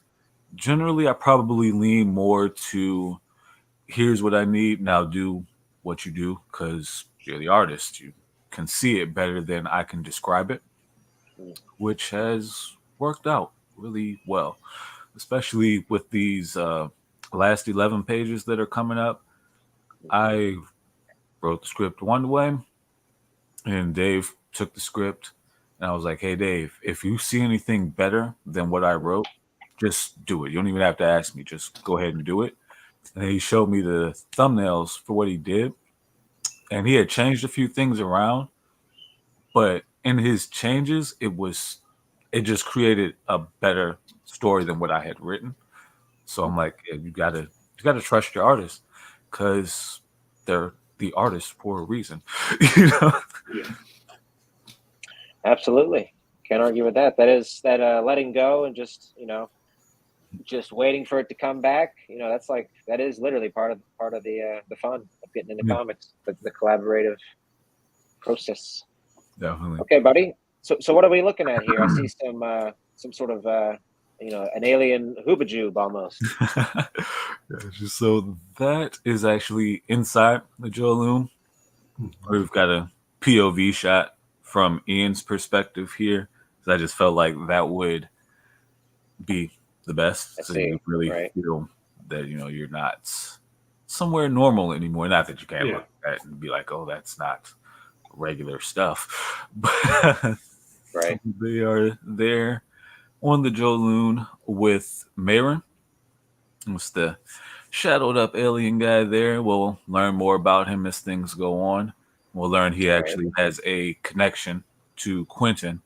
generally I probably lean more to here's what I need, now do what you do, because you're the artist. You can see it better than I can describe it, which has worked out really well, especially with these last 11 pages that are coming up. I wrote the script one way, and Dave took the script, and I was like, hey, Dave, if you see anything better than what I wrote, just do it. You don't even have to ask me. Just go ahead and do it. And he showed me the thumbnails for what he did, and he had changed a few things around, but in his changes, it just created a better story than what I had written. So I'm like, yeah, you gotta trust your artists, because they're the artists for a reason. Yeah. Absolutely, can't argue with that. That is that letting go and just waiting for it to come back. That is literally part of the fun of getting into comics, the collaborative process. Definitely. Okay, buddy. So what are we looking at here? I see some sort of an alien hoobajube almost. So that is actually inside the Joe Loom. We've got a POV shot from Ian's perspective here. I just felt like that would be the best. So you really feel that you're not somewhere normal anymore. Not that you can't look at it and be like, oh, that's not regular stuff. But they are there on the Joe Loon with Marin. It's the shadowed up alien guy there. We'll learn more about him as things go on. We'll learn he actually has a connection to Quentin.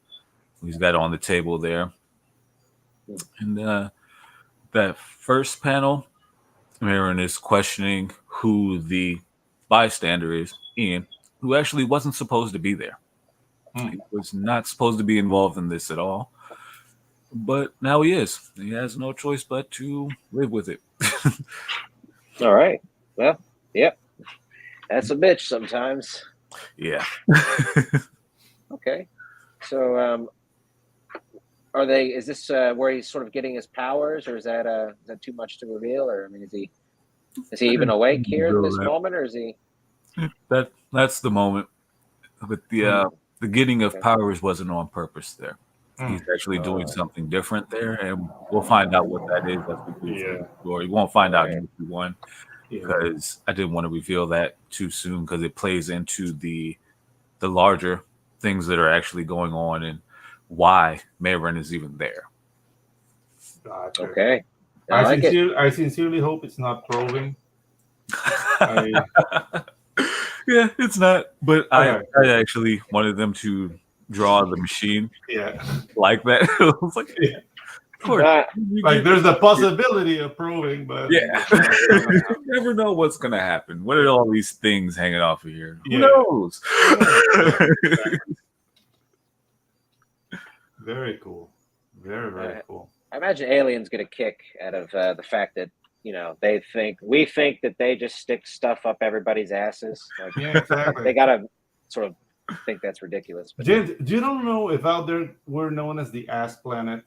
He's got on the table there. And that first panel, Marin is questioning who the bystander is, Ian, who actually wasn't supposed to be there. He was not supposed to be involved in this at all. But now he is. He has no choice but to live with it. All right. Well, yep. That's a bitch sometimes. Yeah. Okay. So, are they? Is this where he's sort of getting his powers, or is that too much to reveal? Or I mean, is he even awake here at this moment, or is he? That's the moment. But the getting of powers wasn't on purpose there. He's actually doing something different there, and we'll find out what that is as we go through the story. We won't find out in issue 1 because I didn't want to reveal that too soon because it plays into the larger things that are actually going on and why Mayron is even there. Gotcha. Okay. I sincerely hope it's not probing. Yeah, it's not. But I actually wanted them to draw the machine like that. I was like, like there's the possibility of proving, but you never know what's gonna happen. What are all these things hanging off of here? Who knows? Very cool. Very cool. I imagine aliens get a kick out of the fact that we think that they just stick stuff up everybody's asses. Like, exactly. They gotta sort of think that's ridiculous. But James, do you don't know if out there we're known as the ass planet?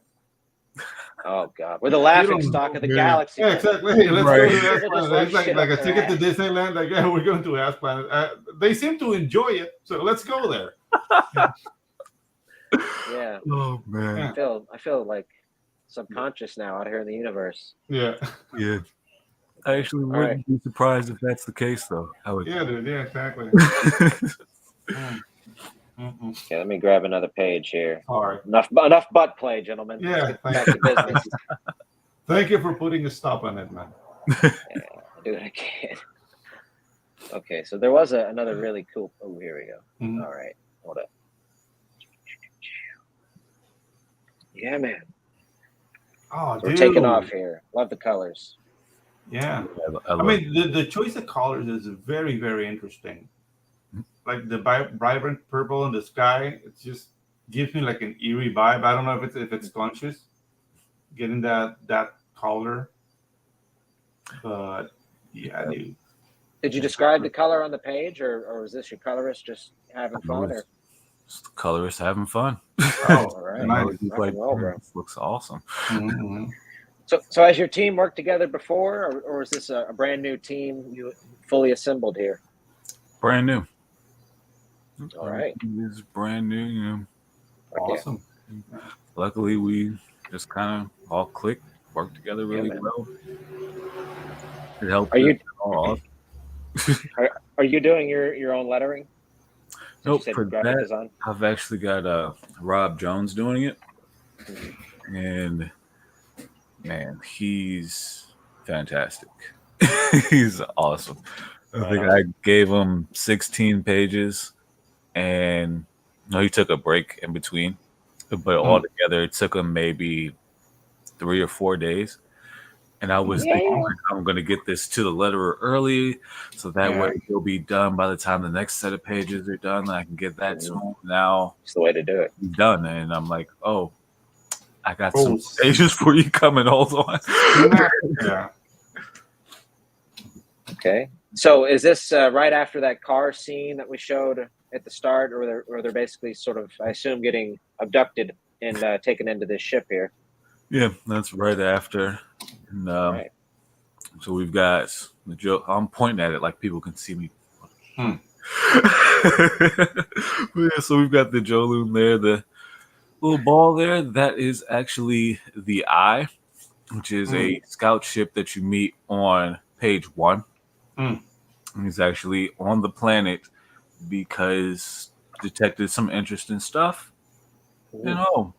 Oh God, we're the laughing stock of the galaxy. Yeah, exactly. Hey, let's go to the ass planet. It's like a ticket to Disneyland. Like, we're going to ass planet. They seem to enjoy it, so let's go there. Yeah. Oh man. I feel like subconscious now out here in the universe. Yeah. I actually wouldn't be surprised if that's the case, though. Dude. Yeah, exactly. Okay, let me grab another page here. All right. Enough butt play, gentlemen. Yeah. Back to business. Thank you for putting a stop on it, man. I'll do it again. Okay, so there was another really cool. Oh, here we go. Mm-hmm. All right, hold up. Yeah, man. Oh, We're taking off here. Love the colors. Yeah. I mean, the choice of colors is very, very interesting. Like the vibrant purple in the sky, it just gives me like an eerie vibe. I don't know if it's conscious, getting that color, but yeah, dude. Did you describe the color on the page, or was this your colorist just having fun? Or just the colorist having fun. Oh, all right. Nice. Looks awesome. Mm-hmm. So has your team worked together before, or is this a brand new team you fully assembled here? Brand new. All right. It's brand new, Awesome. Luckily, we just kind of all clicked, worked together really well. It helped. Are you doing your own lettering? Nope. For that, I've actually got Rob Jones doing it, and man, he's fantastic. He's awesome. I think I gave him 16 pages. And he took a break in between, but altogether it took him maybe 3 or 4 days. And I was thinking, I'm going to get this to the letterer early, so that way he'll be done by the time the next set of pages are done. I can get that to him. Now it's the way to do it. He's done, and I'm like, oh, I got some pages for you coming. Hold on. Yeah. Okay. So is this right after that car scene that we showed at the start, or they're basically sort of, I assume, getting abducted and taken into this ship here? Yeah, that's right after. And, so we've got the Joe. I'm pointing at it like people can see me. So we've got the Joloon there, the little ball there. That is actually the Eye, which is a scout ship that you meet on page 1. He's actually on the planet because detected some interesting stuff.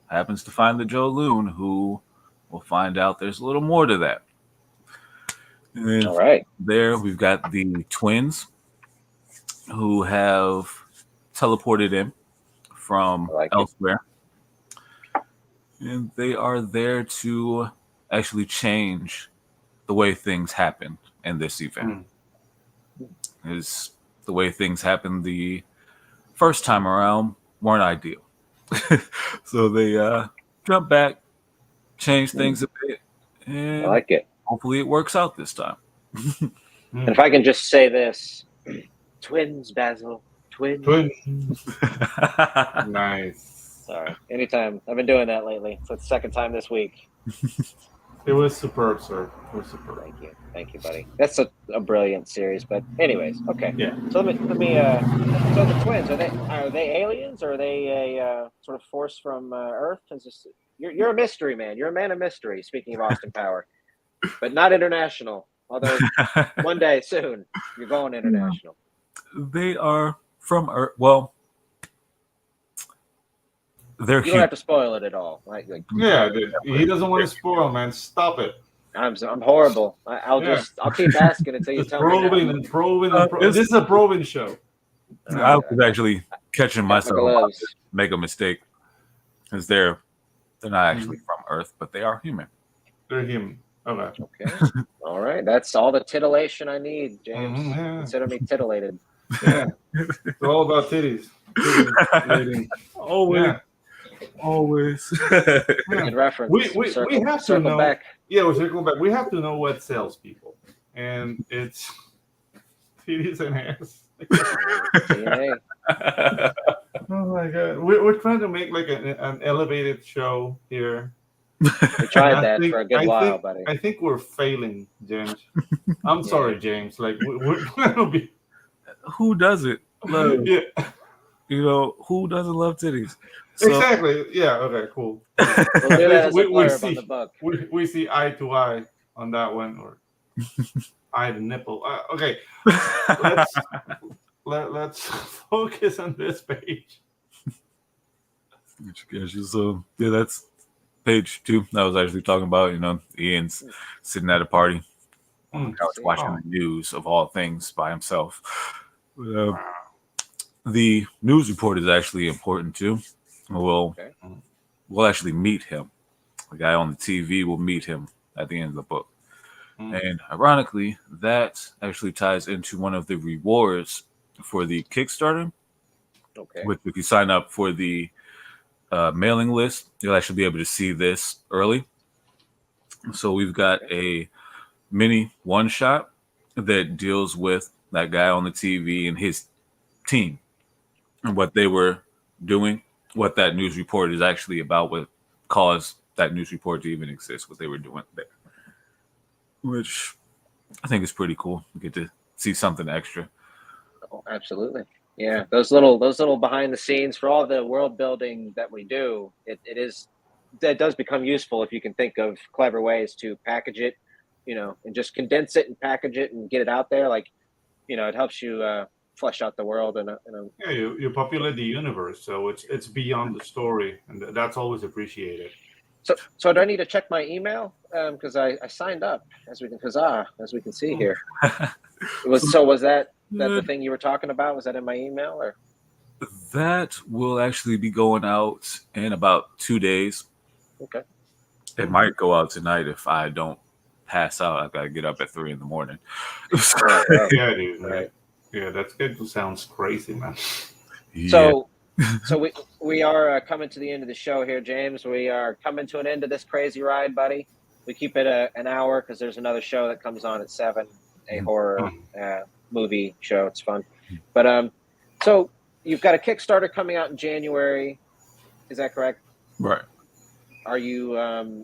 Happens to find the Joloon, who will find out there's a little more to that. And then there we've got the twins who have teleported in from elsewhere. And they are there to actually change the way things happened in this event. Is the way things happened the first time around weren't ideal. So they jump back, change things a bit, and I like it. Hopefully it works out this time. And if I can just say this, twins, Basil, twins. Nice. Sorry. Anytime. I've been doing that lately. So it's the second time this week. It was superb, sir. It was superb. Thank you, buddy. That's a brilliant series. But anyways, okay. Yeah. So let me. So the twins, are they aliens, or are they a sort of force from Earth? You're a mystery man. You're a man of mystery. Speaking of Austin Power, but not international. Although one day soon you're going international. They are from Earth. Well, they're You don't have to spoil it at all. Yeah, dude. He doesn't want to spoil, man. Stop it. I'm horrible. I'll keep asking until you tell probing me. And probing and probing. This is a probing show. I was actually catching myself make a mistake, because they're not actually from Earth, but they are human. They're human. Okay. All right. That's all the titillation I need, James. Yeah. Consider me titillated. Yeah. It's all about titties. Always. Yeah. Always. Good reference. We have to know. Back. Yeah, we're circling back. We have to know what sells people, and it's titties and ass. Oh my god, we're trying to make like an elevated show here. We tried that for a good while, buddy. I think we're failing, James. I'm sorry, James. Like we're gonna be. Who does it? Love, yeah. You know, who doesn't love titties? So, exactly. Yeah. Okay. Cool. We'll do that as a blurb on the book. We see eye to eye on that one, or eye to nipple. Okay. Let's focus on this page. So yeah, that's page 2. I was actually talking about, Ian's sitting at a party on the couch watching the news of all things by himself. The news report is actually important too. We'll actually meet him. The guy on the TV will meet him at the end of the book. And ironically, that actually ties into one of the rewards for the Kickstarter. Which, if you sign up for the mailing list, you'll actually be able to see this early. So we've got a mini one-shot that deals with that guy on the TV and his team and what they were doing, what that news report is actually about, what caused that news report to even exist, what they were doing there, which I think is pretty cool. You get to see something extra. Oh, absolutely. Yeah, those little behind the scenes for all the world building that we do, that does become useful if you can think of clever ways to package it, and just condense it and package it and get it out there. Like, it helps you flesh out the world yeah, you populate the universe, so it's beyond the story, and that's always appreciated. So do I need to check my email? Because I signed up, as we can see here. Was that the thing you were talking about? Was that in my email, or? That will actually be going out in about 2 days. Okay. It might go out tonight if I don't pass out. I've got to get up at 3 a.m. Yeah, dude. Right. Yeah, that schedule sounds crazy, man. So we are coming to the end of the show here, James. We are coming to an end of this crazy ride, buddy. We keep it an hour because there's another show that comes on at 7, a horror movie show. It's fun. But so you've got a Kickstarter coming out in January. Is that correct? Right. Are you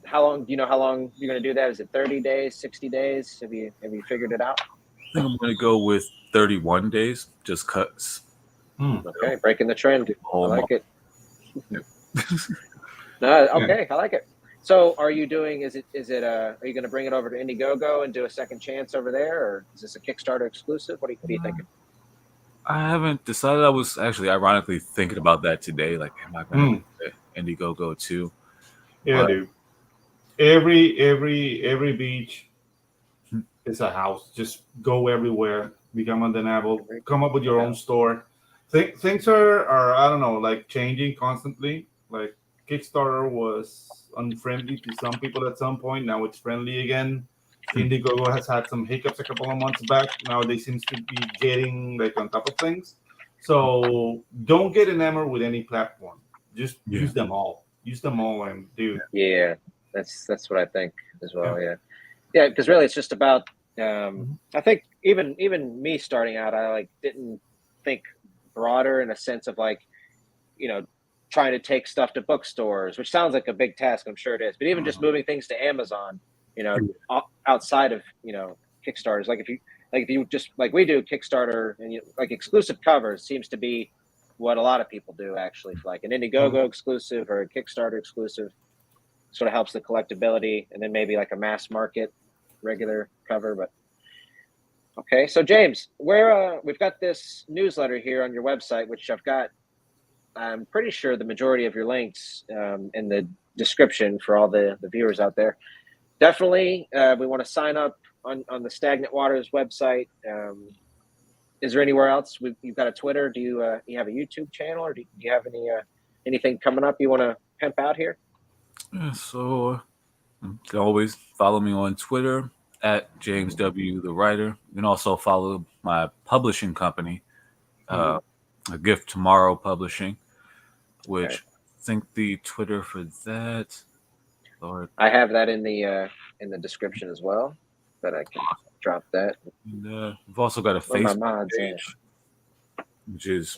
how long do you know how long you're going to do that? Is it 30 days, 60 days? Have you figured it out? I think I'm going to go with 31 days, just cuts. Okay, breaking the trend. I like it. I like it. So are you doing, are you going to bring it over to Indiegogo and do a second chance over there, or is this a Kickstarter exclusive? What are you thinking? I haven't decided. I was actually ironically thinking about that today. Like, am I going to Indiegogo too? Yeah, dude. Every beach is a house. Just go everywhere. Become undeniable. Come up with your own store. Things are I don't know, like changing constantly. Like Kickstarter was unfriendly to some people at some point. Now it's friendly again. Indiegogo has had some hiccups a couple of months back. Now they seem to be getting like on top of things. So don't get enamored with any platform. Just use them all. Use them all and do. Yeah, that's what I think as well. Yeah, because really it's just about. I think even me starting out, I didn't think broader in a sense of like, trying to take stuff to bookstores, which sounds like a big task. I'm sure it is, but even just moving things to Amazon, outside of, Kickstarters, like if you just like we do Kickstarter and like exclusive covers seems to be what a lot of people do actually, for like an Indiegogo exclusive or a Kickstarter exclusive. Sort of helps the collectability, and then maybe like a mass market regular cover. But okay, so James, we've got this newsletter here on your website, which I'm pretty sure the majority of your links in the description for all the viewers out there. Definitely, we want to sign up on the Stagnant Waters website. Is there anywhere else? You've got a Twitter. Do you have a YouTube channel, or do you have anything coming up you want to pimp out here? Yeah, so you can always follow me on Twitter at James W. the Writer. You can also follow my publishing company, A Gift Tomorrow Publishing, which I think the Twitter for that. Lord, I have that in the description as well, but I can drop that. And, we've also got a Facebook page, which is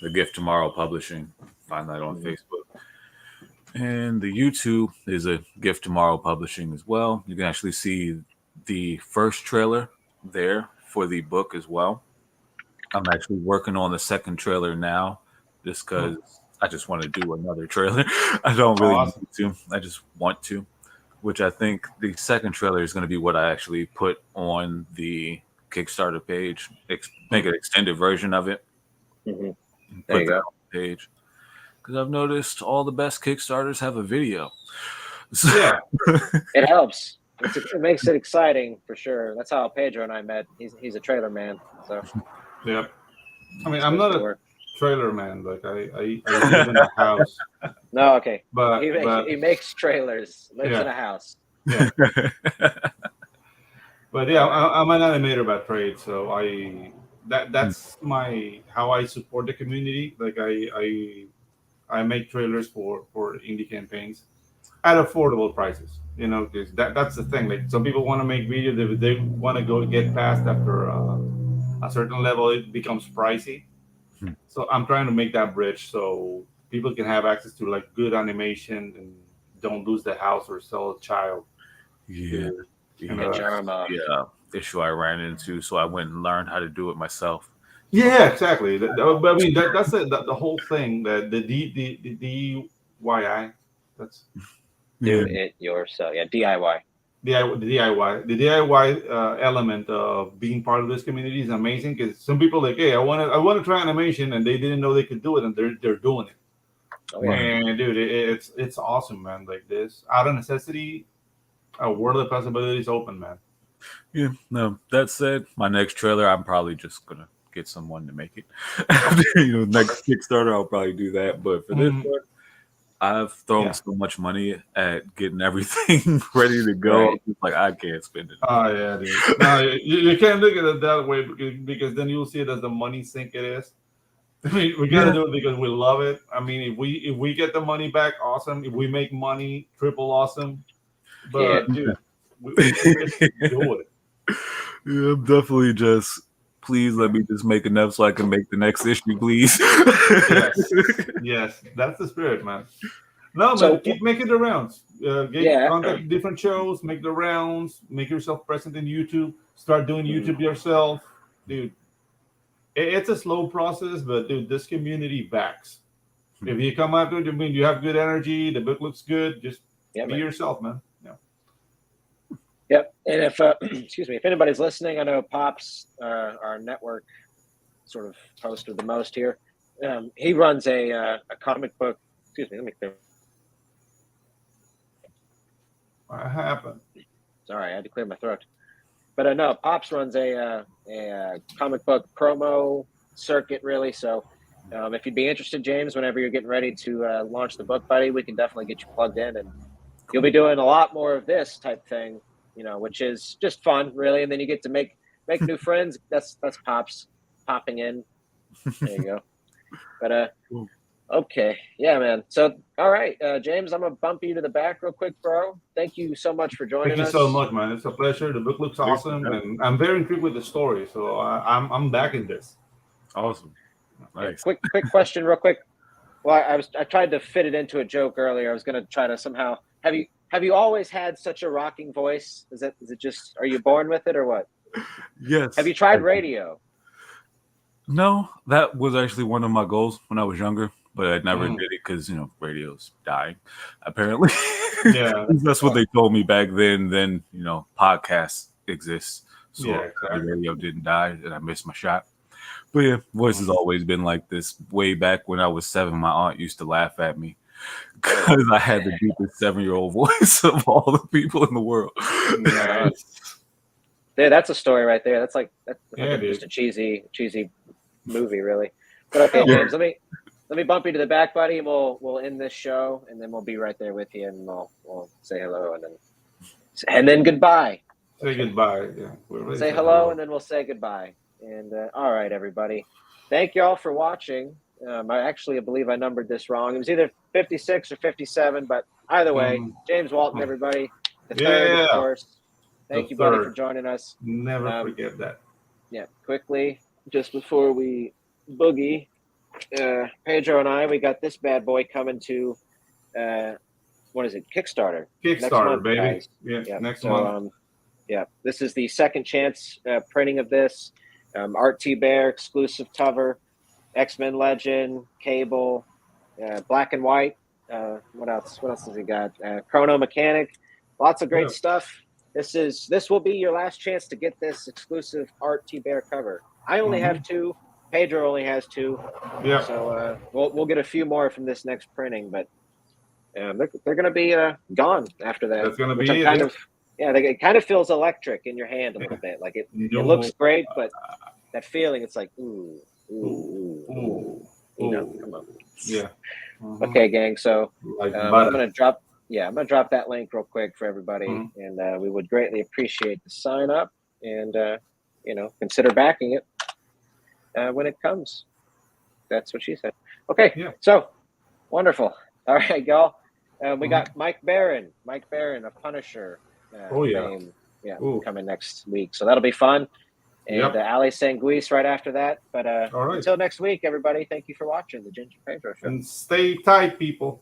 The Gift Tomorrow Publishing. Find that on Facebook. And the YouTube is A Gift Tomorrow Publishing as well. You can actually see the first trailer there for the book as well. I'm actually working on the second trailer now, just because I just want to do another trailer. I don't really need to. I just want to, which I think the second trailer is going to be what I actually put on the Kickstarter page, make an extended version of it. There put you that go. on the page. Because I've noticed all the best Kickstarters have a video. So, Yeah, it helps. It makes it exciting for sure. That's how Pedro and I met. He's a trailer man. So yeah. I mean, I'm not a trailer man. Like I live in a house. No, okay. But he makes trailers. Lives in a house. Yeah. But yeah, I'm an animator by trade, so that's how I support the community. Like I make trailers for indie campaigns at affordable prices. Because that's the thing. Like some people want to make videos, they want to go get past after a certain level, it becomes pricey. So I'm trying to make that bridge so people can have access to like good animation and don't lose the house or sell a child. Yeah. Issue I ran into, so I went and learned how to do it myself. Yeah, exactly. I mean, that's the whole thing. That the DIY. That's do it yourself. Yeah, DIY. The DIY element of being part of this community is amazing, because some people like, hey, I want to try animation, and they didn't know they could do it, and they're doing it. Oh, yeah. And dude, it's awesome, man. Like this, out of necessity, a world of possibilities open, man. Yeah. No, that said, my next trailer, I'm probably just gonna get someone to make it. Next Kickstarter, I'll probably do that. But for this one, I've thrown so much money at getting everything ready to go. Right. Like I can't spend it. Oh yeah, dude. No, you can't look at it that way, because then you'll see it as the money sink it is. I mean, we gotta do it because we love it. I mean, if we get the money back, awesome. If we make money, triple awesome. But dude, we do it. Yeah, I'm definitely just. Please let me just make enough so I can make the next issue, please. Yes, that's the spirit, man. No, So- man, keep making the rounds. Contact different shows, make the rounds, make yourself present in YouTube. Start doing YouTube yourself, dude. It's a slow process, but dude, this community backs. If you come out good, I mean, you have good energy. The book looks good. Just be yourself, man. Yeah. Yep. And if excuse me, if anybody's listening, I know Pops, our network sort of poster the most here. He runs a comic book. Excuse me, let me clear. What happened? Sorry, I had to clear my throat. But I know Pops runs a comic book promo circuit, really. So if you'd be interested, James, whenever you're getting ready to launch the book, buddy, we can definitely get you plugged in, and you'll be doing a lot more of this type thing, which is just fun, really. And then you get to make new friends. That's Pops popping in. There you go. But okay, yeah, man. So all right, James, I'm gonna bump you to the back real quick, bro. Thank you so much for joining us. Thank you so much, man. It's a pleasure. The book looks awesome, and I'm very intrigued with the story. So I'm back in this. Awesome. Nice. Quick question, real quick. Well, I tried to fit it into a joke earlier. I was going to try to somehow have you always had such a rocking voice? Is it just, are you born with it or what? Yes. Have you tried radio? No, that was actually one of my goals when I was younger, but I never did it because radio's dying. Apparently, Yeah, that's what they told me back then. Then podcasts exist, so Yeah, exactly. the radio didn't die, and I missed my shot. But yeah, voice has always been like this. Way back when I was 7, my aunt used to laugh at me because I had the deepest 7-year-old voice of all the people in the world. Nice. Yeah, that's a story right there. That's like dude. just a cheesy movie, really. But okay, James, let me bump you to the back, buddy, and we'll end this show, and then we'll be right there with you, and we'll say hello, and then goodbye. Say goodbye. Yeah. Say hello, and then we'll say goodbye. And all right, everybody. Thank you all for watching. I believe I numbered this wrong. It was either 56 or 57, but either way, James Walton, everybody. The third, of course. Thank you, buddy, for joining us. Never forget that. Yeah, quickly, just before we boogie, Pedro and I, we got this bad boy coming to, what is it, Kickstarter. Kickstarter, month, baby. guys. Yeah, next month. This is the second chance printing of this. Art T. Bear, exclusive cover, X-Men Legend, Cable, Black and White. What else has he got? Chrono Mechanic. Lots of great stuff. This will be your last chance to get this exclusive Art T. Bear cover. I only have 2. Pedro only has 2. Yeah. So we'll get a few more from this next printing, but they're going to be gone after that. That's going to be it. It kind of feels electric in your hand a little bit. Like it looks great, but that feeling, it's like ooh. Come on. Yeah. Okay, gang. So Like I'm gonna drop that link real quick for everybody, and we would greatly appreciate the sign up and consider backing it when it comes. That's what she said. Okay. Yeah. So wonderful. All right, y'all. We got Mike Baron of Punisher. Fame, coming next week. So that'll be fun. And Ali Sanguis right after that. But until next week, everybody, thank you for watching the Ginge Pedro Show. And stay tight, people.